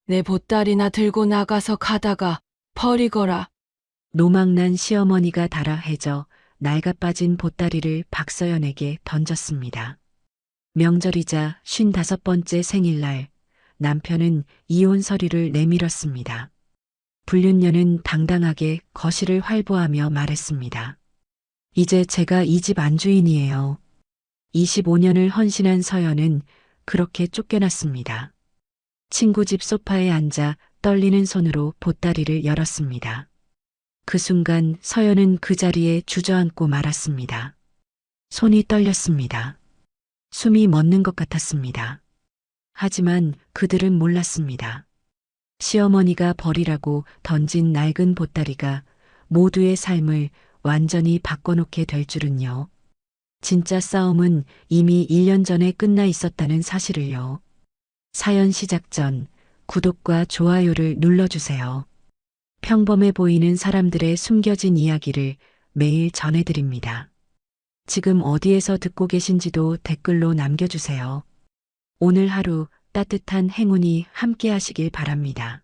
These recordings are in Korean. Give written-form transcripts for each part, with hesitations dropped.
내 보따리나 들고 나가서 가다가 버리거라. 노망난 시어머니가 달아해져 낡아빠진 보따리를 박서연에게 던졌습니다. 명절이자 55번째 생일날 남편은 이혼 서류를 내밀었습니다. 불륜녀는 당당하게 거실을 활보하며 말했습니다. 이제 제가 이 집 안주인이에요. 25년을 헌신한 서연은 그렇게 쫓겨났습니다. 친구 집 소파에 앉아 떨리는 손으로 보따리를 열었습니다. 그 순간 서연은 그 자리에 주저앉고 말았습니다. 손이 떨렸습니다. 숨이 멎는 것 같았습니다. 하지만 그들은 몰랐습니다. 시어머니가 버리라고 던진 낡은 보따리가 모두의 삶을 완전히 바꿔놓게 될 줄은요. 진짜 싸움은 이미 1년 전에 끝나 있었다는 사실을요. 사연 시작 전 구독과 좋아요를 눌러주세요. 평범해 보이는 사람들의 숨겨진 이야기를 매일 전해드립니다. 지금 어디에서 듣고 계신지도 댓글로 남겨주세요. 오늘 하루 따뜻한 행운이 함께 하시길 바랍니다.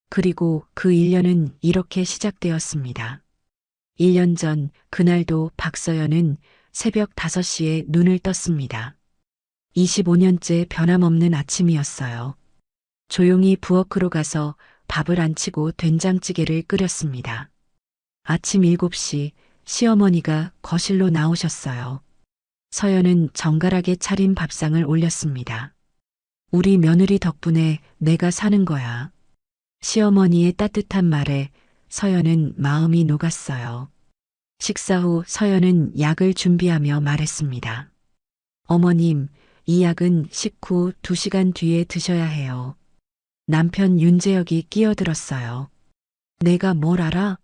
그리고 그 1년은 이렇게 시작되었습니다. 1년 전 그날도 박서연은 새벽 5시에 눈을 떴습니다. 25년째 변함없는 아침이었어요. 조용히 부엌으로 가서 밥을 안 치고 된장찌개를 끓였습니다. 아침 7시 시어머니가 거실로 나오셨어요. 서연은 정갈하게 차린 밥상을 올렸습니다. 우리 며느리 덕분에 내가 사는 거야. 시어머니의 따뜻한 말에 서연은 마음이 녹았어요. 식사 후 서연은 약을 준비하며 말했습니다. 어머님, 이 약은 식후 2시간 뒤에 드셔야 해요. 남편 윤재혁이 끼어들었어요. 내가 뭘 알아?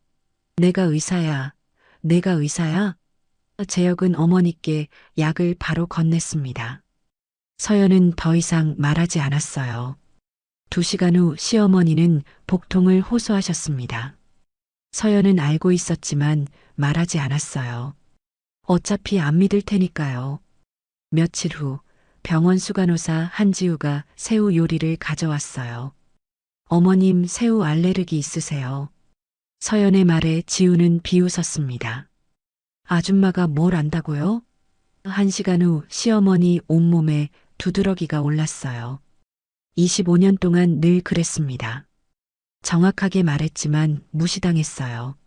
내가 의사야. 내가 의사야? 재혁은 어머니께 약을 바로 건넸습니다. 서연은 더 이상 말하지 않았어요. 2시간 후 시어머니는 복통을 호소하셨습니다. 서연은 알고 있었지만 말하지 않았어요. 어차피 안 믿을 테니까요. 며칠 후 병원 수간호사 한지우가 새우 요리를 가져왔어요. 어머님 새우 알레르기 있으세요? 서연의 말에 지우는 비웃었습니다. 아줌마가 뭘 안다고요? 1시간 후 시어머니 온몸에 두드러기가 올랐어요. 25년 동안 늘 그랬습니다. 정확하게 말했지만 무시당했어요.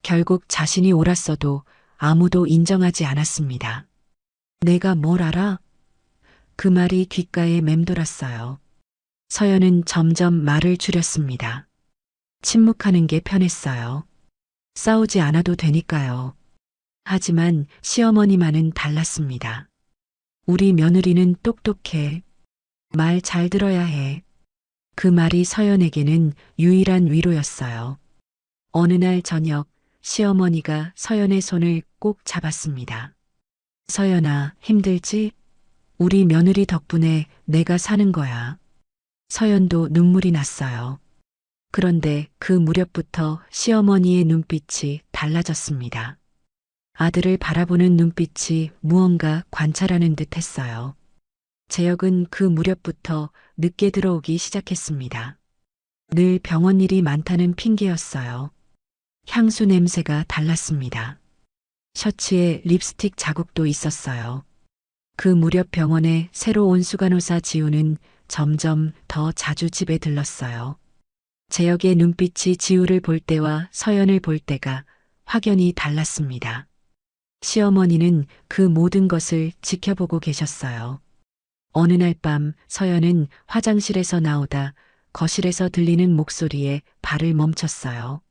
결국 자신이 옳았어도 아무도 인정하지 않았습니다. 내가 뭘 알아? 그 말이 귓가에 맴돌았어요. 서연은 점점 말을 줄였습니다. 침묵하는 게 편했어요. 싸우지 않아도 되니까요. 하지만 시어머니만은 달랐습니다. 우리 며느리는 똑똑해. 말 잘 들어야 해. 그 말이 서연에게는 유일한 위로였어요. 어느 날 저녁 시어머니가 서연의 손을 꼭 잡았습니다. 서연아, 힘들지? 우리 며느리 덕분에 내가 사는 거야. 서연도 눈물이 났어요. 그런데 그 무렵부터 시어머니의 눈빛이 달라졌습니다. 아들을 바라보는 눈빛이 무언가 관찰하는 듯 했어요. 재혁은 그 무렵부터 늦게 들어오기 시작했습니다. 늘 병원 일이 많다는 핑계였어요. 향수 냄새가 달랐습니다. 셔츠에 립스틱 자국도 있었어요. 그 무렵 병원에 새로 온 수간호사 지우는 점점 더 자주 집에 들렀어요. 재혁의 눈빛이 지우를 볼 때와 서연을 볼 때가 확연히 달랐습니다. 시어머니는 그 모든 것을 지켜보고 계셨어요. 어느 날 밤 서연은 화장실에서 나오다 거실에서 들리는 목소리에 발을 멈췄어요.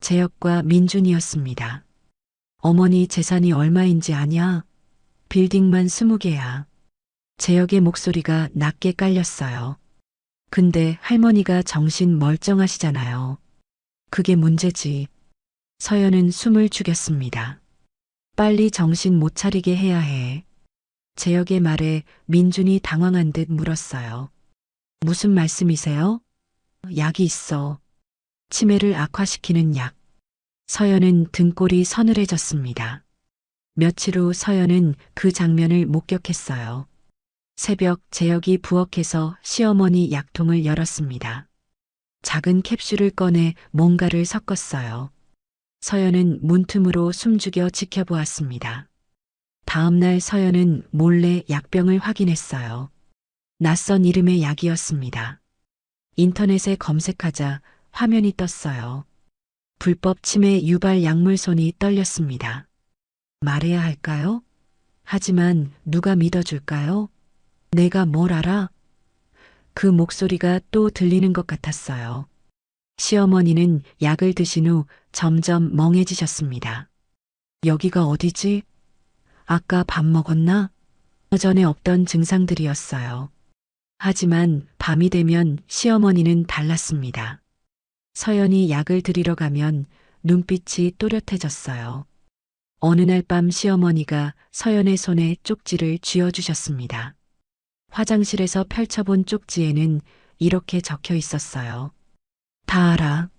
재혁과 민준이었습니다. 어머니 재산이 얼마인지 아냐? 빌딩만 20개야. 재혁의 목소리가 낮게 깔렸어요. 근데 할머니가 정신 멀쩡하시잖아요. 그게 문제지. 서연은 숨을 죽였습니다. 빨리 정신 못 차리게 해야 해. 재혁의 말에 민준이 당황한 듯 물었어요. 무슨 말씀이세요? 약이 있어. 치매를 악화시키는 약. 서연은 등골이 서늘해졌습니다. 며칠 후 서연은 그 장면을 목격했어요. 새벽 재혁이 부엌에서 시어머니 약통을 열었습니다. 작은 캡슐을 꺼내 뭔가를 섞었어요. 서연은 문틈으로 숨죽여 지켜보았습니다. 다음 날 서연은 몰래 약병을 확인했어요. 낯선 이름의 약이었습니다. 인터넷에 검색하자 화면이 떴어요. 불법 치매 유발 약물 손이 떨렸습니다. 말해야 할까요? 하지만 누가 믿어줄까요? 내가 뭘 알아? 그 목소리가 또 들리는 것 같았어요. 시어머니는 약을 드신 후 점점 멍해지셨습니다. 여기가 어디지? 아까 밥 먹었나? 전에 없던 증상들이었어요. 하지만 밤이 되면 시어머니는 달랐습니다. 서연이 약을 드리러 가면 눈빛이 또렷해졌어요. 어느 날 밤 시어머니가 서연의 손에 쪽지를 쥐어주셨습니다. 화장실에서 펼쳐본 쪽지에는 이렇게 적혀 있었어요. 다 알아.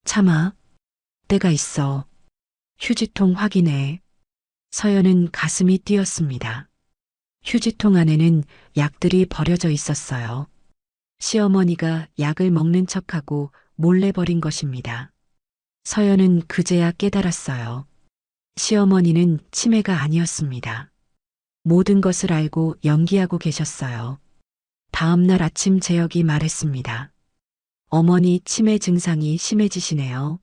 참아. 때가 있어. 휴지통 확인해. 서연은 가슴이 뛰었습니다. 휴지통 안에는 약들이 버려져 있었어요. 시어머니가 약을 먹는 척하고 몰래 버린 것입니다. 서연은 그제야 깨달았어요. 시어머니는 치매가 아니었습니다. 모든 것을 알고 연기하고 계셨어요. 다음 날 아침 재혁이 말했습니다. 어머니 치매 증상이 심해지시네요.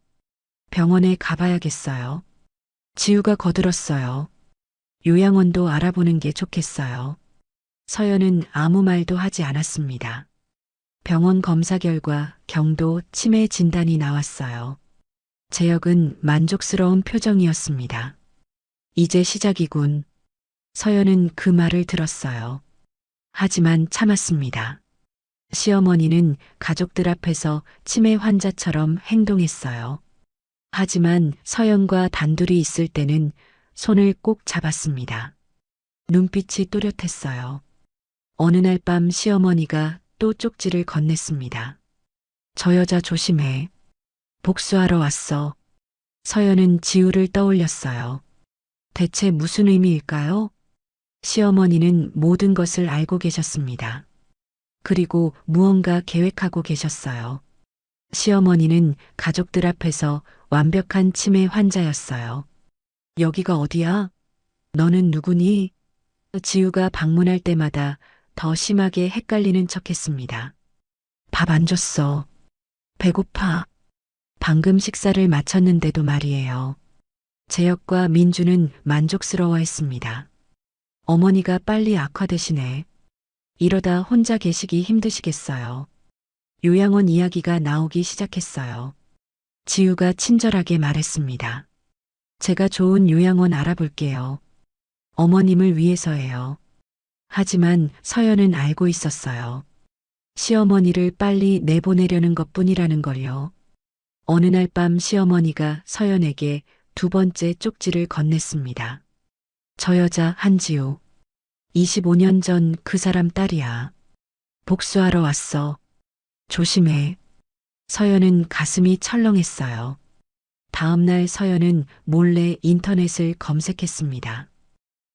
병원에 가봐야겠어요. 지우가 거들었어요. 요양원도 알아보는 게 좋겠어요. 서연은 아무 말도 하지 않았습니다. 병원 검사 결과 경도 치매 진단이 나왔어요. 재혁은 만족스러운 표정이었습니다. 이제 시작이군. 서연은 그 말을 들었어요. 하지만 참았습니다. 시어머니는 가족들 앞에서 치매 환자처럼 행동했어요. 하지만 서연과 단둘이 있을 때는 손을 꼭 잡았습니다. 눈빛이 또렷했어요. 어느 날 밤 시어머니가 또 쪽지를 건넸습니다. 저 여자 조심해. 복수하러 왔어. 서연은 지우를 떠올렸어요. 대체 무슨 의미일까요? 시어머니는 모든 것을 알고 계셨습니다. 그리고 무언가 계획하고 계셨어요. 시어머니는 가족들 앞에서 완벽한 치매 환자였어요. 여기가 어디야? 너는 누구니? 지우가 방문할 때마다 더 심하게 헷갈리는 척 했습니다. 밥 안 줬어. 배고파. 방금 식사를 마쳤는데도 말이에요. 재혁과 민주는 만족스러워했습니다. 어머니가 빨리 악화되시네. 이러다 혼자 계시기 힘드시겠어요. 요양원 이야기가 나오기 시작했어요. 지우가 친절하게 말했습니다. 제가 좋은 요양원 알아볼게요. 어머님을 위해서예요. 하지만 서연은 알고 있었어요. 시어머니를 빨리 내보내려는 것뿐이라는 걸요. 어느 날 밤 시어머니가 서연에게 두 번째 쪽지를 건넸습니다. 저 여자 한지우. 25년 전 그 사람 딸이야. 복수하러 왔어. 조심해. 서연은 가슴이 철렁했어요. 다음 날 서연은 몰래 인터넷을 검색했습니다.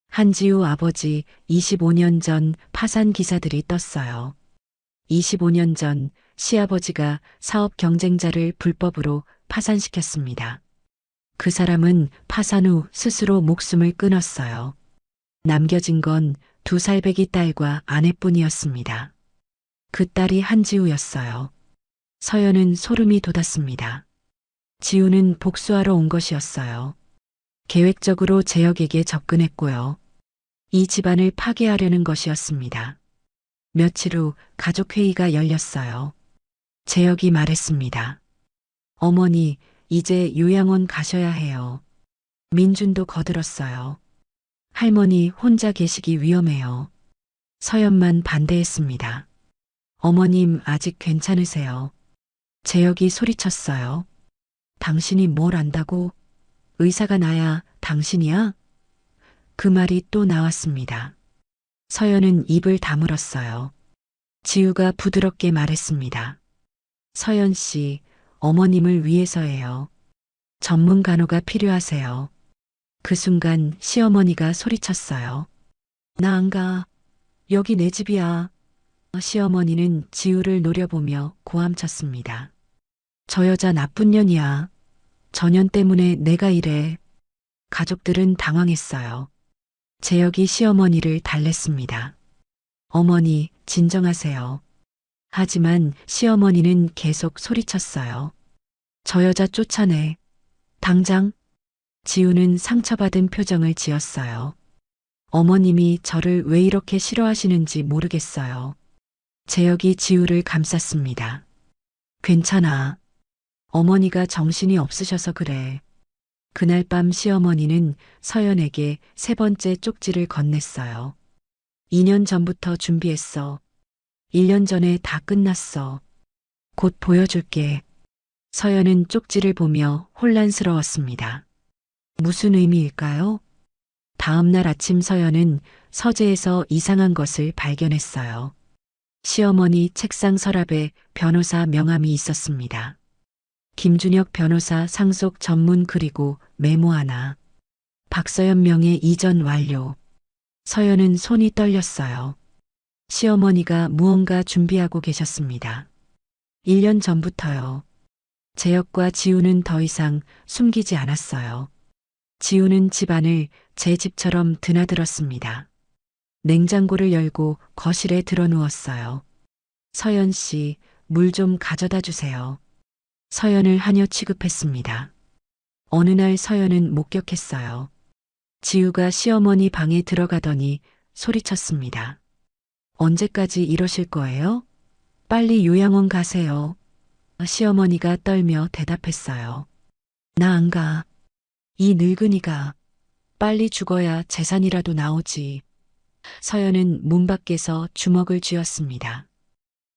한지우 아버지 25년 전 파산 기사들이 떴어요. 25년 전 시아버지가 사업 경쟁자를 불법으로 파산시켰습니다. 그 사람은 파산 후 스스로 목숨을 끊었어요. 남겨진 건 2살배기 딸과 아내뿐이었습니다. 그 딸이 한지우였어요. 서연은 소름이 돋았습니다. 지우는 복수하러 온 것이었어요. 계획적으로 재혁에게 접근했고요. 이 집안을 파괴하려는 것이었습니다. 며칠 후 가족회의가 열렸어요. 재혁이 말했습니다. 어머니, 이제 요양원 가셔야 해요. 민준도 거들었어요. 할머니 혼자 계시기 위험해요. 서연만 반대했습니다. 어머님 아직 괜찮으세요. 재혁이 소리쳤어요. 당신이 뭘 안다고? 의사가 나야 당신이야? 그 말이 또 나왔습니다. 서연은 입을 다물었어요. 지우가 부드럽게 말했습니다. 서연 씨, 어머님을 위해서예요. 전문 간호가 필요하세요. 그 순간 시어머니가 소리쳤어요. 나 안 가. 여기 내 집이야. 시어머니는 지우를 노려보며 고함쳤습니다. 저 여자 나쁜 년이야. 저 년 때문에 내가 이래. 가족들은 당황했어요. 재혁이 시어머니를 달랬습니다. 어머니, 진정하세요. 하지만 시어머니는 계속 소리쳤어요. 저 여자 쫓아내. 당장. 지우는 상처받은 표정을 지었어요. 어머님이 저를 왜 이렇게 싫어하시는지 모르겠어요. 재혁이 지우를 감쌌습니다. 괜찮아. 어머니가 정신이 없으셔서 그래. 그날 밤 시어머니는 서연에게 세 번째 쪽지를 건넸어요. 2년 전부터 준비했어. 1년 전에 다 끝났어. 곧 보여줄게. 서연은 쪽지를 보며 혼란스러웠습니다. 무슨 의미일까요? 다음 날 아침 서연은 서재에서 이상한 것을 발견했어요. 시어머니 책상 서랍에 변호사 명함이 있었습니다. 김준혁 변호사 상속 전문 그리고 메모 하나. 박서연 명의 이전 완료. 서연은 손이 떨렸어요. 시어머니가 무언가 준비하고 계셨습니다. 1년 전부터요. 재혁과 지우는 더 이상 숨기지 않았어요. 지우는 집안을 제 집처럼 드나들었습니다. 냉장고를 열고 거실에 드러누웠어요. 서연 씨, 물 좀 가져다 주세요. 서연을 하녀 취급했습니다. 어느 날 서연은 목격했어요. 지우가 시어머니 방에 들어가더니 소리쳤습니다. 언제까지 이러실 거예요? 빨리 요양원 가세요. 시어머니가 떨며 대답했어요. 나 안 가. 이 늙은이가 빨리 죽어야 재산이라도 나오지. 서연은 문 밖에서 주먹을 쥐었습니다.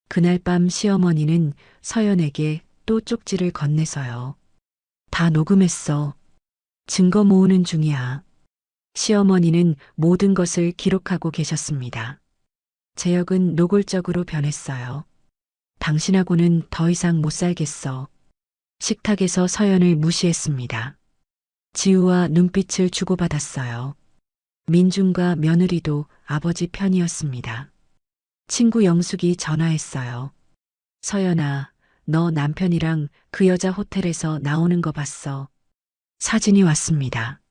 그날 밤 시어머니는 서연에게 또 쪽지를 건네서요. 다 녹음했어. 증거 모으는 중이야. 시어머니는 모든 것을 기록하고 계셨습니다. 재혁은 노골적으로 변했어요. 당신하고는 더 이상 못 살겠어. 식탁에서 서연을 무시했습니다. 지우와 눈빛을 주고받았어요. 민준과 며느리도 아버지 편이었습니다. 친구 영숙이 전화했어요. 서연아, 너 남편이랑 그 여자 호텔에서 나오는 거 봤어. 사진이 왔습니다.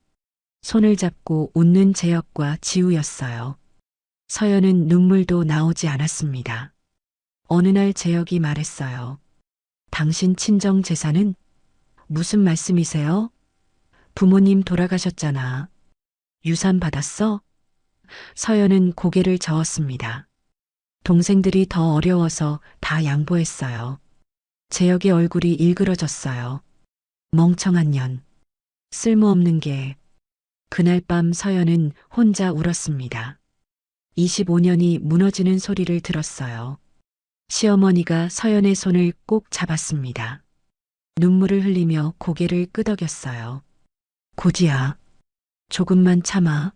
손을 잡고 웃는 재혁과 지우였어요. 서연은 눈물도 나오지 않았습니다. 어느 날 재혁이 말했어요. 당신 친정 재산은? 무슨 말씀이세요? 부모님 돌아가셨잖아. 유산 받았어? 서연은 고개를 저었습니다. 동생들이 더 어려워서 다 양보했어요. 재혁의 얼굴이 일그러졌어요. 멍청한 년. 쓸모없는 게. 그날 밤 서연은 혼자 울었습니다. 25년이 무너지는 소리를 들었어요. 시어머니가 서연의 손을 꼭 잡았습니다. 눈물을 흘리며 고개를 끄덕였어요. 고지야, 조금만 참아.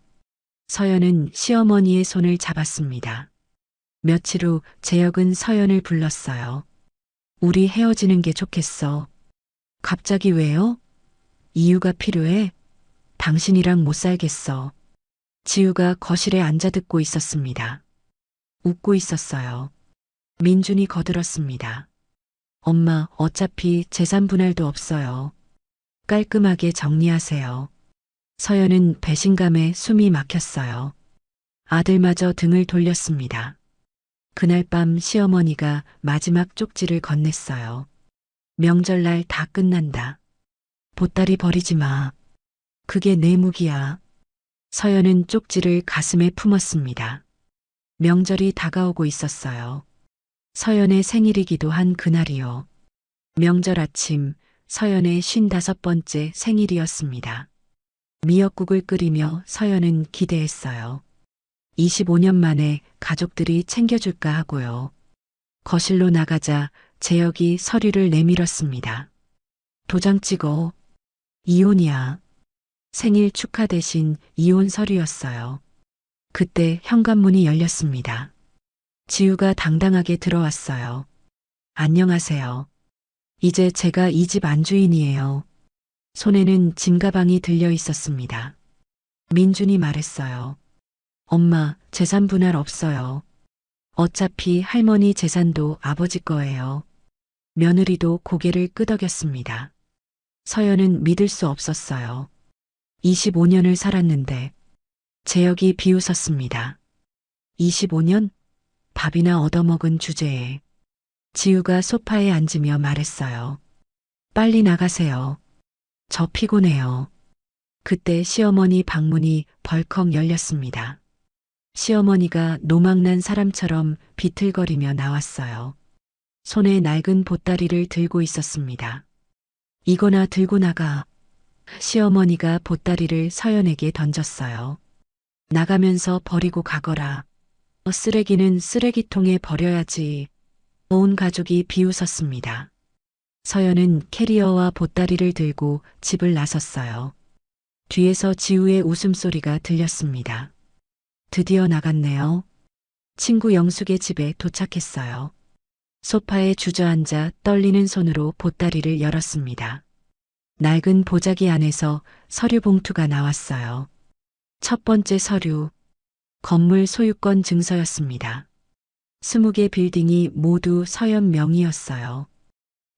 서연은 시어머니의 손을 잡았습니다. 며칠 후 재혁은 서연을 불렀어요. 우리 헤어지는 게 좋겠어. 갑자기 왜요? 이유가 필요해? 당신이랑 못 살겠어. 지우가 거실에 앉아 듣고 있었습니다. 웃고 있었어요. 민준이 거들었습니다. 엄마, 어차피 재산 분할도 없어요. 깔끔하게 정리하세요. 서연은 배신감에 숨이 막혔어요. 아들마저 등을 돌렸습니다. 그날 밤 시어머니가 마지막 쪽지를 건넸어요. 명절날 다 끝난다. 보따리 버리지 마. 그게 내 무기야. 서연은 쪽지를 가슴에 품었습니다. 명절이 다가오고 있었어요. 서연의 생일이기도 한 그날이요. 명절 아침, 서연의 55번째 생일이었습니다. 미역국을 끓이며 서연은 기대했어요. 25년 만에 가족들이 챙겨줄까 하고요. 거실로 나가자 재혁이 서류를 내밀었습니다. 도장 찍어. 이혼이야. 생일 축하 대신 이혼 서류였어요. 그때 현관문이 열렸습니다. 지우가 당당하게 들어왔어요. 안녕하세요. 이제 제가 이 집 안주인이에요. 손에는 짐가방이 들려 있었습니다. 민준이 말했어요. 엄마, 재산 분할 없어요. 어차피 할머니 재산도 아버지 거예요. 며느리도 고개를 끄덕였습니다. 서연은 믿을 수 없었어요. 25년을 살았는데 재혁이 비웃었습니다. 25년? 밥이나 얻어먹은 주제에 지우가 소파에 앉으며 말했어요. 빨리 나가세요. 저 피곤해요. 그때 시어머니 방문이 벌컥 열렸습니다. 시어머니가 노망난 사람처럼 비틀거리며 나왔어요. 손에 낡은 보따리를 들고 있었습니다. 이거나 들고 나가. 시어머니가 보따리를 서연에게 던졌어요. 나가면서 버리고 가거라. 쓰레기는 쓰레기통에 버려야지. 온 가족이 비웃었습니다. 서연은 캐리어와 보따리를 들고 집을 나섰어요. 뒤에서 지우의 웃음소리가 들렸습니다. 드디어 나갔네요. 친구 영숙의 집에 도착했어요. 소파에 주저앉아 떨리는 손으로 보따리를 열었습니다. 낡은 보자기 안에서 서류 봉투가 나왔어요. 첫 번째 서류, 건물 소유권 증서였습니다. 20개 빌딩이 모두 서연 명의였어요.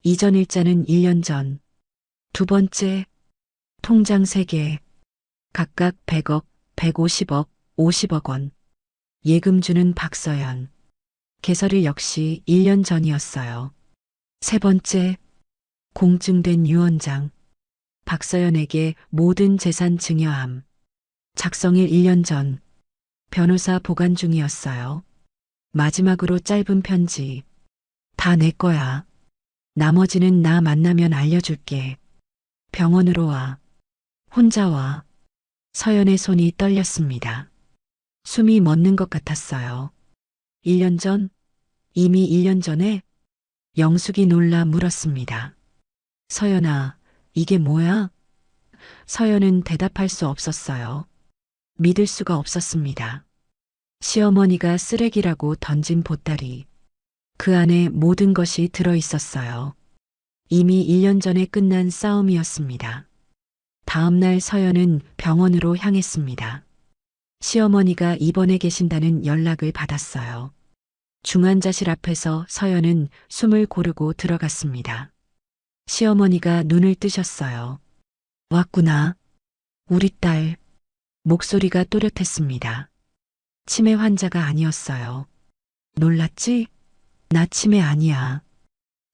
이전 일자는 1년 전. 두 번째, 통장 3개, 각각 100억, 150억, 50억 원. 예금주는 박서연. 개설일 역시 1년 전이었어요. 세 번째, 공증된 유언장. 박서연에게 모든 재산 증여함. 작성일 1년 전. 변호사 보관 중이었어요. 마지막으로 짧은 편지. 다 내 거야. 나머지는 나 만나면 알려줄게. 병원으로 와. 혼자 와. 서연의 손이 떨렸습니다. 숨이 멎는 것 같았어요. 1년 전? 이미 1년 전에? 영숙이 놀라 물었습니다. 서연아, 이게 뭐야? 서연은 대답할 수 없었어요. 믿을 수가 없었습니다. 시어머니가 쓰레기라고 던진 보따리. 그 안에 모든 것이 들어 있었어요. 이미 1년 전에 끝난 싸움이었습니다. 다음 날 서연은 병원으로 향했습니다. 시어머니가 입원해 계신다는 연락을 받았어요. 중환자실 앞에서 서연은 숨을 고르고 들어갔습니다. 시어머니가 눈을 뜨셨어요. 왔구나. 우리 딸. 목소리가 또렷했습니다. 치매 환자가 아니었어요. 놀랐지? 나 치매 아니야.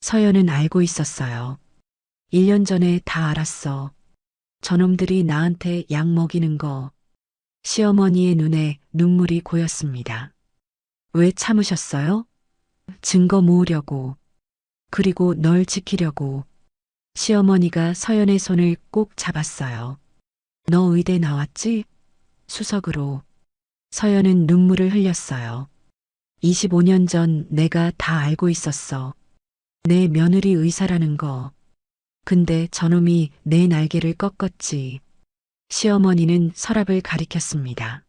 서연은 알고 있었어요. 1년 전에 다 알았어. 저놈들이 나한테 약 먹이는 거. 시어머니의 눈에 눈물이 고였습니다. 왜 참으셨어요? 증거 모으려고. 그리고 널 지키려고. 시어머니가 서연의 손을 꼭 잡았어요. 너 의대 나왔지? 수석으로. 서연은 눈물을 흘렸어요. 25년 전 내가 다 알고 있었어. 내 며느리 의사라는 거. 근데 저놈이 내 날개를 꺾었지. 시어머니는 서랍을 가리켰습니다.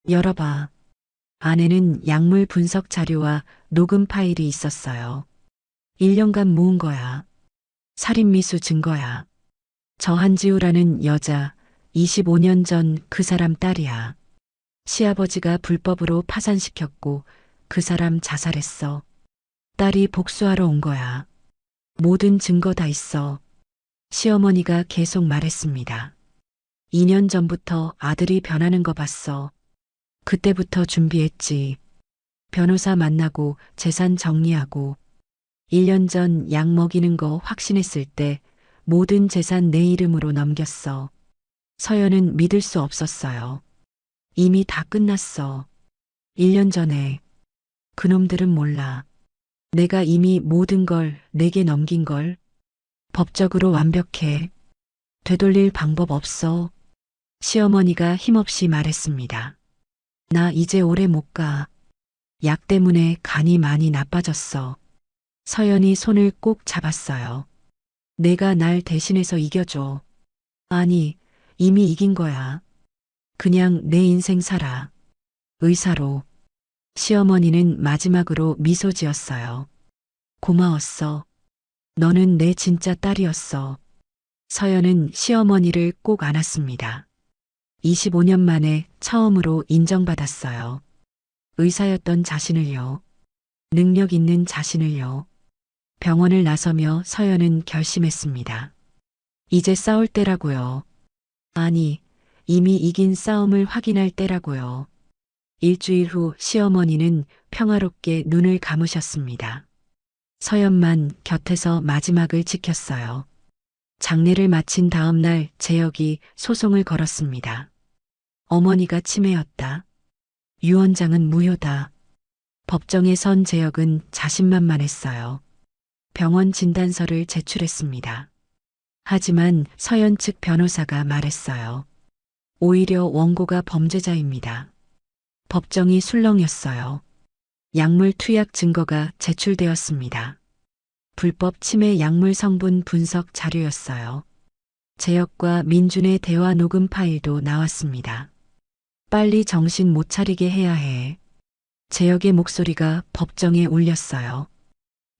열어봐. 안에는 약물 분석 자료와 녹음 파일이 있었어요. 1년간 모은 거야. 살인미수 증거야. 저 한지우라는 여자, 25년 전 그 사람 딸이야. 시아버지가 불법으로 파산시켰고 그 사람 자살했어. 딸이 복수하러 온 거야. 모든 증거 다 있어. 시어머니가 계속 말했습니다. 2년 전부터 아들이 변하는 거 봤어. 그때부터 준비했지. 변호사 만나고 재산 정리하고 1년 전 약 먹이는 거 확신했을 때 모든 재산 내 이름으로 넘겼어. 서연은 믿을 수 없었어요. 이미 다 끝났어. 1년 전에. 그놈들은 몰라. 내가 이미 모든 걸 내게 넘긴 걸. 법적으로 완벽해. 되돌릴 방법 없어. 시어머니가 힘없이 말했습니다. 나 이제 오래 못 가. 약 때문에 간이 많이 나빠졌어. 서연이 손을 꼭 잡았어요. 내가 날 대신해서 이겨줘. 아니, 이미 이긴 거야. 그냥 내 인생 살아. 의사로. 시어머니는 마지막으로 미소 지었어요. 고마웠어. 너는 내 진짜 딸이었어. 서연은 시어머니를 꼭 안았습니다. 25년 만에 처음으로 인정받았어요. 의사였던 자신을요. 능력 있는 자신을요. 병원을 나서며 서연은 결심했습니다. 이제 싸울 때라고요. 아니, 이미 이긴 싸움을 확인할 때라고요. 일주일 후 시어머니는 평화롭게 눈을 감으셨습니다. 서연만 곁에서 마지막을 지켰어요. 장례를 마친 다음 날 재혁이 소송을 걸었습니다. 어머니가 치매였다. 유언장은 무효다. 법정에 선 재혁은 자신만만했어요. 병원 진단서를 제출했습니다. 하지만 서연 측 변호사가 말했어요. 오히려 원고가 범죄자입니다. 법정이 술렁였어요. 약물 투약 증거가 제출되었습니다. 불법 치매 약물 성분 분석 자료였어요. 재혁과 민준의 대화 녹음 파일도 나왔습니다. 빨리 정신 못 차리게 해야 해. 재혁의 목소리가 법정에 울렸어요.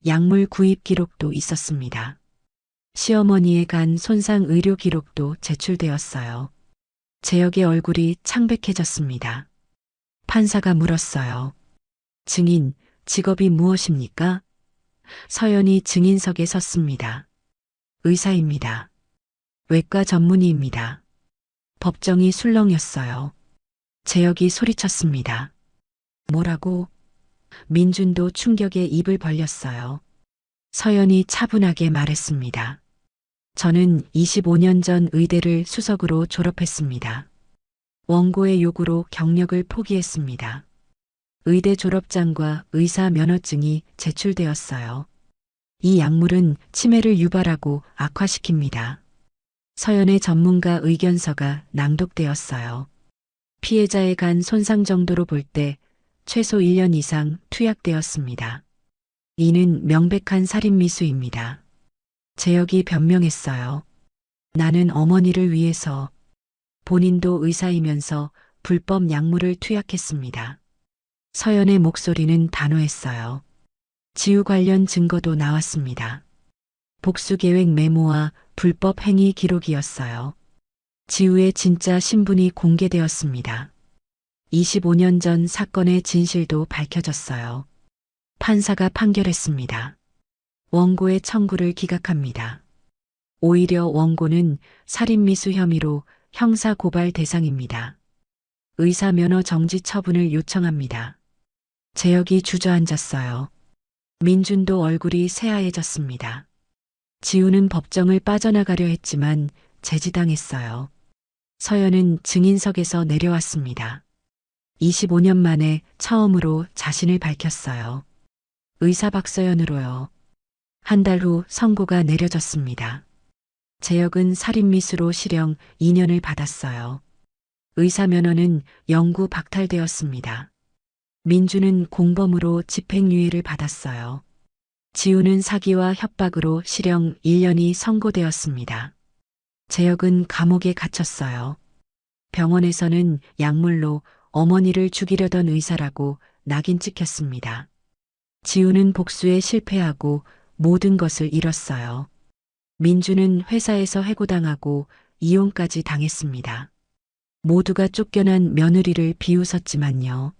약물 구입 기록도 있었습니다. 시어머니의 간 손상 의료 기록도 제출되었어요. 재혁의 얼굴이 창백해졌습니다. 판사가 물었어요. 증인, 직업이 무엇입니까? 서연이 증인석에 섰습니다. 의사입니다. 외과 전문의입니다. 법정이 술렁였어요. 재혁이 소리쳤습니다. 뭐라고? 민준도 충격에 입을 벌렸어요. 서연이 차분하게 말했습니다. 저는 25년 전 의대를 수석으로 졸업했습니다. 원고의 요구로 경력을 포기했습니다. 의대 졸업장과 의사 면허증이 제출되었어요. 이 약물은 치매를 유발하고 악화시킵니다. 서연의 전문가 의견서가 낭독되었어요. 피해자의 간 손상 정도로 볼 때 최소 1년 이상 투약되었습니다. 이는 명백한 살인미수입니다. 재혁이 변명했어요. 나는 어머니를 위해서 본인도 의사이면서 불법 약물을 투약했습니다. 서연의 목소리는 단호했어요. 지우 관련 증거도 나왔습니다. 복수계획 메모와 불법 행위 기록이었어요. 지우의 진짜 신분이 공개되었습니다. 25년 전 사건의 진실도 밝혀졌어요. 판사가 판결했습니다. 원고의 청구를 기각합니다. 오히려 원고는 살인미수 혐의로 형사고발 대상입니다. 의사 면허 정지 처분을 요청합니다. 재혁이 주저앉았어요. 민준도 얼굴이 새하얘졌습니다. 지우는 법정을 빠져나가려 했지만 제지당했어요. 서연은 증인석에서 내려왔습니다. 25년 만에 처음으로 자신을 밝혔어요. 의사 박서연으로요. 한 달 후 선고가 내려졌습니다. 재혁은 살인미수로 실형 2년을 받았어요. 의사 면허는 영구 박탈되었습니다. 민주는 공범으로 집행유예를 받았어요. 지우는 사기와 협박으로 실형 1년이 선고되었습니다. 재혁은 감옥에 갇혔어요. 병원에서는 약물로 어머니를 죽이려던 의사라고 낙인 찍혔습니다. 지우는 복수에 실패하고 모든 것을 잃었어요. 민주는 회사에서 해고당하고 이혼까지 당했습니다. 모두가 쫓겨난 며느리를 비웃었지만요.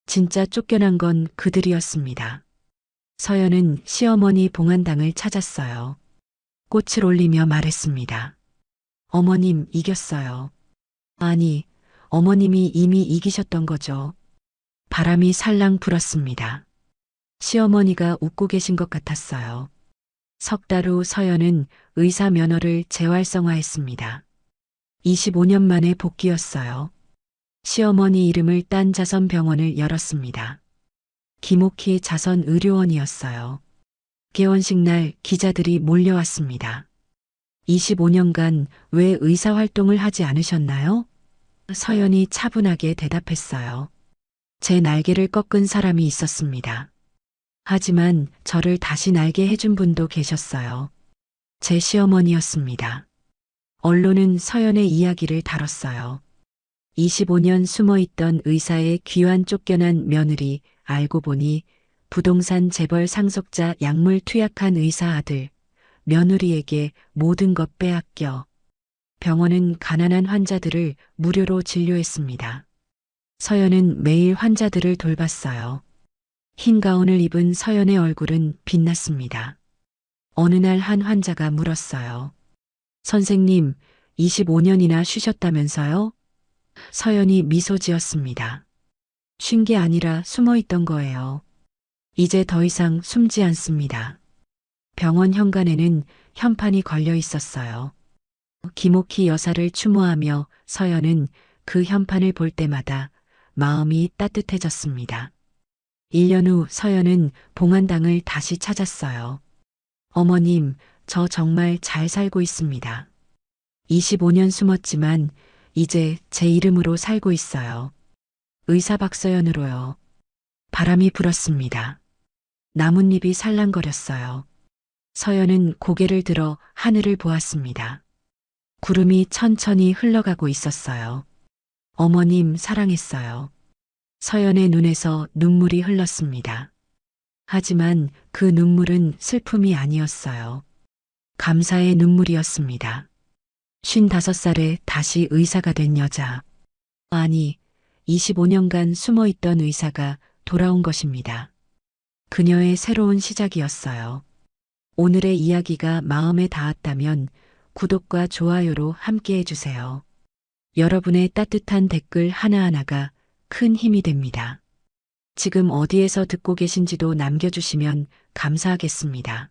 진짜 쫓겨난 건 그들이었습니다. 서연은 시어머니 봉안당을 찾았어요. 꽃을 올리며 말했습니다. 어머님 이겼어요. 아니, 어머님이 이미 이기셨던 거죠. 바람이 살랑 불었습니다. 시어머니가 웃고 계신 것 같았어요. 석 달 후 서연은 의사 면허를 재활성화했습니다. 25년 만에 복귀였어요. 시어머니 이름을 딴 자선병원을 열었습니다. 김옥희 자선의료원이었어요. 개원식 날 기자들이 몰려왔습니다. 25년간 왜 의사활동을 하지 않으셨나요? 서연이 차분하게 대답했어요. 제 날개를 꺾은 사람이 있었습니다. 하지만 저를 다시 날게 해준 분도 계셨어요. 제 시어머니였습니다. 언론은 서연의 이야기를 다뤘어요. 25년 숨어있던 의사의 귀환 쫓겨난 며느리 알고 보니 부동산 재벌 상속자 약물 투약한 의사 아들 며느리에게 모든 것 빼앗겨 병원은 가난한 환자들을 무료로 진료했습니다. 서연은 매일 환자들을 돌봤어요. 흰 가운을 입은 서연의 얼굴은 빛났습니다. 어느 날 한 환자가 물었어요. 선생님, 25년이나 쉬셨다면서요? 서연이 미소 지었습니다. 쉰 게 아니라 숨어 있던 거예요. 이제 더 이상 숨지 않습니다. 병원 현관에는 현판이 걸려 있었어요. 김옥희 여사를 추모하며 서연은 그 현판을 볼 때마다 마음이 따뜻해졌습니다. 1년 후 서연은 봉안당을 다시 찾았어요. 어머님, 저 정말 잘 살고 있습니다. 25년 숨었지만 이제 제 이름으로 살고 있어요. 의사 박서연으로요. 바람이 불었습니다. 나뭇잎이 살랑거렸어요. 서연은 고개를 들어 하늘을 보았습니다. 구름이 천천히 흘러가고 있었어요. 어머님 사랑했어요. 서연의 눈에서 눈물이 흘렀습니다. 하지만 그 눈물은 슬픔이 아니었어요. 감사의 눈물이었습니다. 55살에 다시 의사가 된 여자. 아니, 25년간 숨어있던 의사가 돌아온 것입니다. 그녀의 새로운 시작이었어요. 오늘의 이야기가 마음에 닿았다면 구독과 좋아요로 함께 해주세요. 여러분의 따뜻한 댓글 하나하나가 큰 힘이 됩니다. 지금 어디에서 듣고 계신지도 남겨주시면 감사하겠습니다.